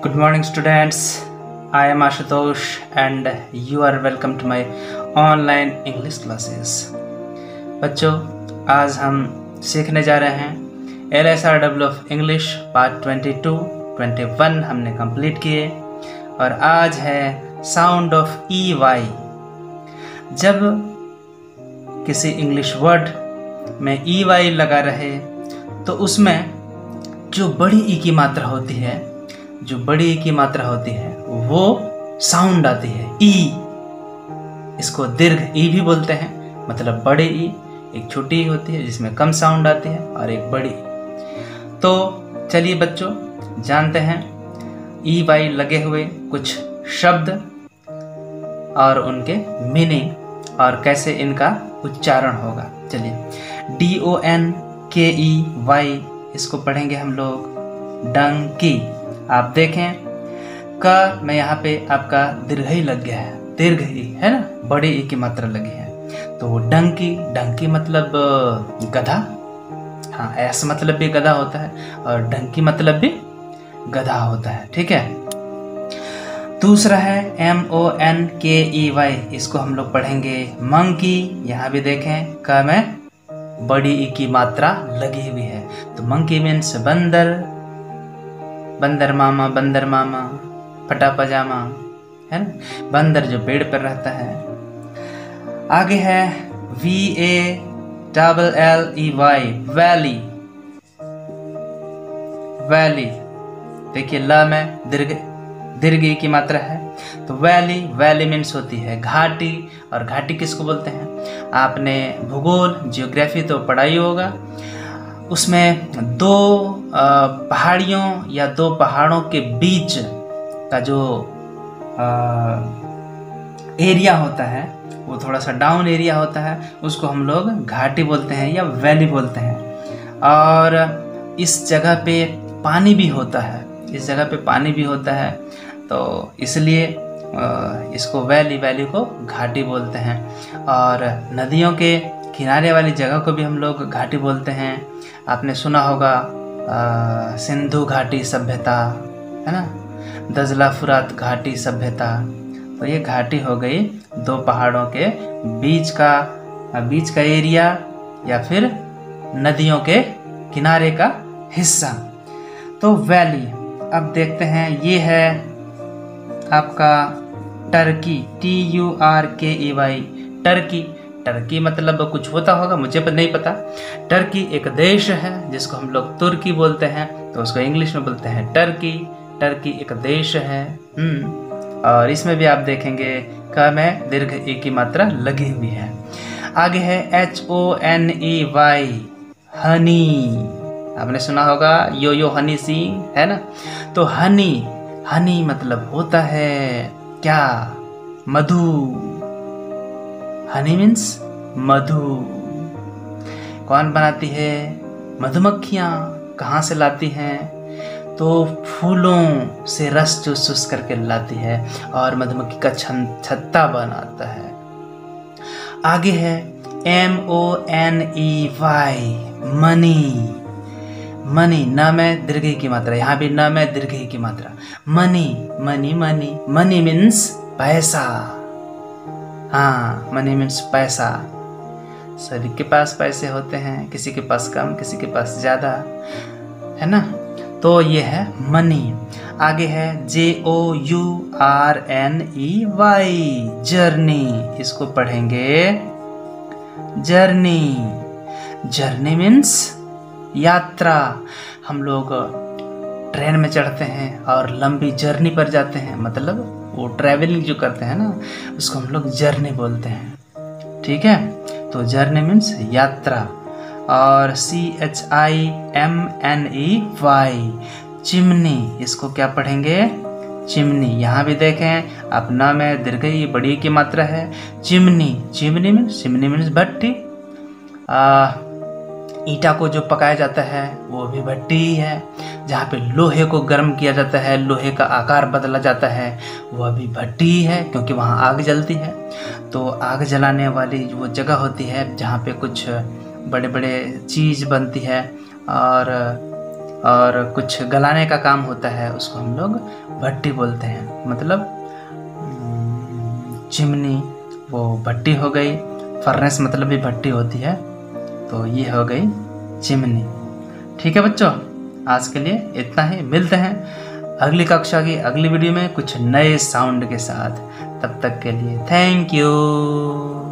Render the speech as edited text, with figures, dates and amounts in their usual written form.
Good morning, students. I am Ashutosh and you are welcome to my online English classes. बच्चों, आज हम सीखने जा रहे हैं LSRW ऑफ इंग्लिश पार्ट 22, 21 हमने कंप्लीट किए और आज है साउंड ऑफ EY। जब किसी इंग्लिश वर्ड में EY लगा रहे तो उसमें जो बड़ी ई की मात्रा होती है वो साउंड आती है ई। इसको दीर्घ ई भी बोलते हैं, मतलब बड़े ई। एक छोटी ई होती है जिसमें कम साउंड आती है और एक बड़ी। तो चलिए बच्चों जानते हैं EY लगे हुए कुछ शब्द और उनके मीनिंग और कैसे इनका उच्चारण होगा। चलिए DONKEY इसको पढ़ेंगे हम लोग डंकी। आप देखें का मैं यहाँ पे आपका दीर्घ ही लग गया है, दीर्घ ही है ना, बड़े ई की मात्रा लगी है। तो डंकी, डंकी मतलब गधा। हाँ, ऐसा मतलब भी गधा होता है और डंकी मतलब भी गधा होता है। ठीक है। दूसरा है MONKEY, इसको हम लोग पढ़ेंगे मंकी। यहाँ भी देखें का में बड़ी ई की मात्रा लगी हुई है। तो मंकी मीन्स बंदर, बंदर मामा, फटा पजामा, है ना, बंदर जो पेड़ पर रहता है। आगे है VALLEY, वैली। वैली देखिए ल में दीर्घ ई की मात्रा है। तो वैली मीन्स होती है घाटी। और घाटी किसको बोलते हैं? आपने भूगोल जियोग्राफी तो पढ़ाई होगा। उसमें दो पहाड़ियों या दो पहाड़ों के बीच का जो एरिया होता है वो थोड़ा सा डाउन एरिया होता है, उसको हम लोग घाटी बोलते हैं या वैली बोलते हैं। और इस जगह पे पानी भी होता है, तो इसलिए इसको वैली को घाटी बोलते हैं। और नदियों के किनारे वाली जगह को भी हम लोग घाटी बोलते हैं। आपने सुना होगा सिंधु घाटी सभ्यता, है ना, दजला फुरात घाटी सभ्यता। तो ये घाटी हो गई दो पहाड़ों के बीच का एरिया या फिर नदियों के किनारे का हिस्सा। तो वैली। अब देखते हैं ये है आपका टर्की, TURKEY। टर्की मतलब कुछ होता होगा, मुझे पर नहीं पता। टर्की एक देश है जिसको हम लोग तुर्की बोलते हैं, तो उसको इंग्लिश में बोलते हैं टर्की। टर्की एक देश है। और इसमें भी आप देखेंगे का में दीर्घ ई की मात्रा लगी हुई है। आगे है HONEY, हनी। आपने सुना होगा यो हनी सिंह, है ना। तो हनी मतलब होता है क्या? मधु। हनी मीन्स मधु। कौन बनाती है? मधुमक्खियाँ। कहाँ से लाती हैं? तो फूलों से रस चूस करके लाती है और मधुमक्खी का छत्ता बनाता है। आगे है MONEY, मनी। न में दीर्घ ई की मात्रा, यहाँ भी न में दीर्घ ई की मात्रा। मनी मीन्स पैसा। हाँ, मनी मीन्स पैसा। सभी के पास पैसे होते हैं, किसी के पास कम, किसी के पास ज़्यादा, है ना। तो ये है मनी। आगे है JOURNEY, जर्नी। इसको पढ़ेंगे जर्नी मीन्स यात्रा। हम लोग ट्रेन में चढ़ते हैं और लंबी जर्नी पर जाते हैं, मतलब वो ट्रैवलिंग जो करते हैं ना, उसको हम लोग जर्नी बोलते हैं। ठीक है। तो जर्नी मीन्स यात्रा। और CHIMNEY, चिमनी। इसको क्या पढ़ेंगे? चिमनी। यहाँ भी देखें आप न में दीर्घ ई बड़ी की मात्रा है। चिमनी मीन्स भट्टी। ईटा को जो पकाया जाता है वो भी भट्टी ही है। जहाँ पे लोहे को गर्म किया जाता है, लोहे का आकार बदला जाता है, वह भी भट्टी ही है, क्योंकि वहाँ आग जलती है। तो आग जलाने वाली वो जगह होती है जहाँ पे कुछ बड़े बड़े चीज़ बनती है और और कुछ गलाने का काम होता है, उसको हम लोग भट्टी बोलते हैं। मतलब चिमनी वो भट्टी हो गई, फर्नेस मतलब भी भट्टी होती है, तो ये हो गई चिमनी। ठीक है बच्चों, आज के लिए इतना ही। मिलते हैं अगली कक्षा की अगली वीडियो में कुछ नए साउंड के साथ। तब तक के लिए थैंक यू।